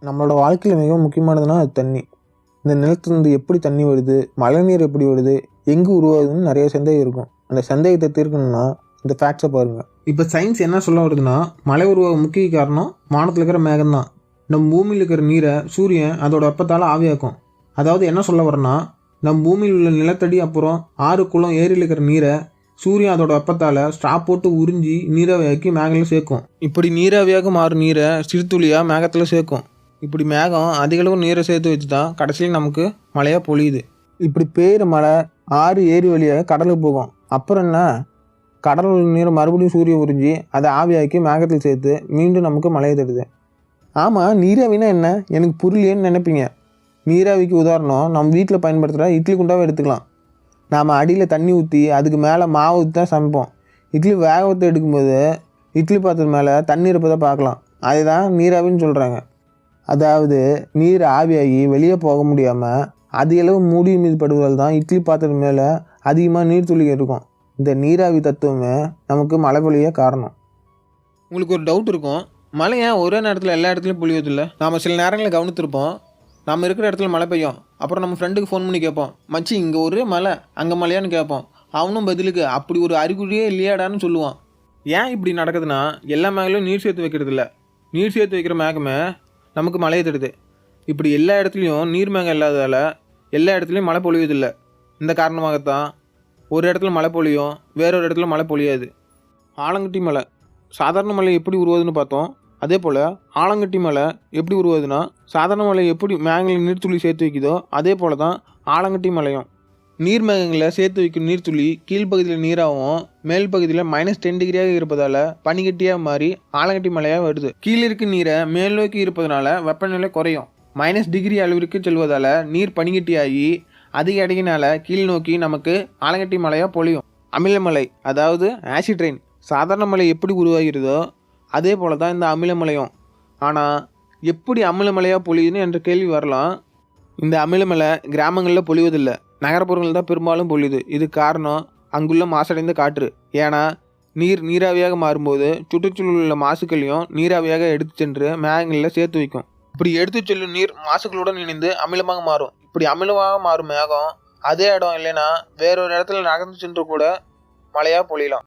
நம்மளோட வாழ்க்கையில் மிகவும் முக்கியமானதுன்னா அது தண்ணி. இந்த நிலத்துலேருந்து எப்படி தண்ணி வருது, மழை நீர் எப்படி வருது, எங்கே உருவாகுதுன்னு நிறைய சந்தேகம் இருக்கும். அந்த சந்தேகத்தை தீர்க்கணும்னா இந்த ஃபேக்ட்ஸை பாருங்கள். இப்போ சயின்ஸ் என்ன சொல்ல வருதுன்னா, மழை உருவாக முக்கிய காரணம் வானத்தில் இருக்கிற மேகம் தான். நம்ம பூமியில் இருக்கிற நீரை சூரியன் அதோட வெப்பத்தால் ஆவியாக்கும். அதாவது என்ன சொல்ல வரேன்னா, நம்ம பூமியில் உள்ள நிலத்தடி அப்புறம் ஆறு குளம் ஏரியில் இருக்கிற நீரை சூரியன் அதோட வெப்பத்தால் ஸ்ட்ராப் போட்டு உறிஞ்சி நீராவியாக்கி மேகத்தில் சேர்க்கும். இப்படி நீராவியாக மாறும் நீரை சிறுதுளியாக மேகத்தில் சேர்க்கும். இப்படி மேகம் அதிகளவு நீரை சேர்த்து வச்சு தான் கடைசியில் நமக்கு மழையாக பொழியுது. இப்படி பெய்கிற மழை ஆறு ஏரி வழியாக கடலுக்கு போகும். அப்புறம் என்ன, கடல் நீரை மறுபடியும் சூரியன் உறிஞ்சி அதை ஆவியாக்கி மேகத்தில் சேர்த்து மீண்டும் நமக்கு மழையை தருது. ஆமாம், நீராவினா என்ன, எனக்கு புரியலையேன்னு நினைப்பீங்க. நீராவிக்கு உதாரணம் நம்ம வீட்டில் பயன்படுத்துகிற இட்லி குண்டாவை எடுத்துக்கலாம். நாம் அடியில் தண்ணி ஊற்றி அதுக்கு மேலே மாவு ஊற்றி தான் சமைப்போம். இட்லி வேக ஊற்றி எடுக்கும்போது இட்லி பாத்திரம் மேலே தண்ணி இருப்பதை பார்க்கலாம். அதுதான் நீராவின்னு சொல்கிறாங்க. அதாவது நீர் ஆவியாகி வெளியே போக முடியாமல் அதிகளவு மூடி மீது படுவதால் தான் இட்லி பாத்திரம் மேலே அதிகமாக நீர் துளி இருக்கும். இந்த நீராவி தத்துவமே நமக்கு மழை பொழிய காரணம். உங்களுக்கு ஒரு டவுட் இருக்கும், மழை ஏன் ஒரே நேரத்தில் எல்லா இடத்துலையும் பொழிவதில்லை? நாம் சில நேரங்களில் கவனித்திருப்போம், நம்ம இருக்கிற இடத்துல மழை பெய்யும். அப்புறம் நம்ம ஃப்ரெண்டுக்கு ஃபோன் பண்ணி கேட்போம், மச்சி இங்கே ஒரு மழை அங்கே மழையான்னு கேட்போம். அவனும் பதிலுக்கு அப்படி ஒரு அறிகுறியே இல்லையாடான்னு சொல்லுவான். ஏன் இப்படி நடக்குதுன்னா, எல்லா மேகலையும் நீர் சேர்த்து வைக்கிறது இல்லை. நீர் சேர்த்து வைக்கிற மேகமே நமக்கு மழையை தருது. இப்படி எல்லா இடத்துலையும் நீர் மேகம் இல்லாததால் எல்லா இடத்துலையும் மழை பொழிவதில்லை. இந்த காரணமாகத்தான் ஒரு இடத்துல மழை பொழியும், வேறொரு இடத்துல மழை பொழியாது. ஆலங்கட்டி மழை சாதாரண மழை எப்படி உருவாதுன்னு பார்த்தோம். அதே போல் ஆலங்கட்டி மழை எப்படி உருவாதுன்னா, சாதாரண மழை எப்படி மேகங்களில் நீர்த்துளி சேர்த்து வைக்குதோ அதே போல் தான் ஆலங்கட்டி மழையும். நீர் மேகங்களை சேர்த்து வைக்கும் நீர்த்துளி கீழ்ப்பகுதியில் நீராகவும் மேல் பகுதியில் -10 டிகிரியாக இருப்பதால் பனிக்கட்டியாக மாறி ஆலங்கட்டி மழையாக வருது. கீழே இருக்க நீரை மேல் நோக்கி இருப்பதனால வெப்பநிலை குறையும். -டிகிரி அளவிற்கு செல்வதால் நீர் பனிக்கட்டியாகி அதிக அடியினால் கீழ் நோக்கி நமக்கு ஆலங்கட்டி மழையாக பொழியும். அமிலமலை அதாவது ஆசிட் ரெயின். சாதாரண மழை எப்படி உருவாகிறதோ அதே போல் தான் இந்த அமிலமலையும். ஆனால் எப்படி அமிலமலையாக பொழியுதுன்னு என்ற கேள்வி வரலாம். இந்த அமிலமலை கிராமங்களில் பொழிவதில்லை, நகர்ப்புறங்களில் தான் பெரும்பாலும் பொழியுது. இது காரணம் அங்குள்ள மாசடைந்த காற்று. ஏன்னா நீராவியாக மாறும்போது சுற்றுச்சூழலில் உள்ள மாசுக்களையும் நீராவியாக எடுத்து சென்று மேகங்களில் சேர்த்து வைக்கும். இப்படி எடுத்து செல்லும் நீர் மாசுக்களுடன் இணைந்து அமிலமாக மாறும். இப்படி அமிலமாக மாறும் மேகம் அதே இடம் இல்லைன்னா வேறொரு இடத்துல நகர்ந்து சென்று கூட மழையாக பொழியலாம்.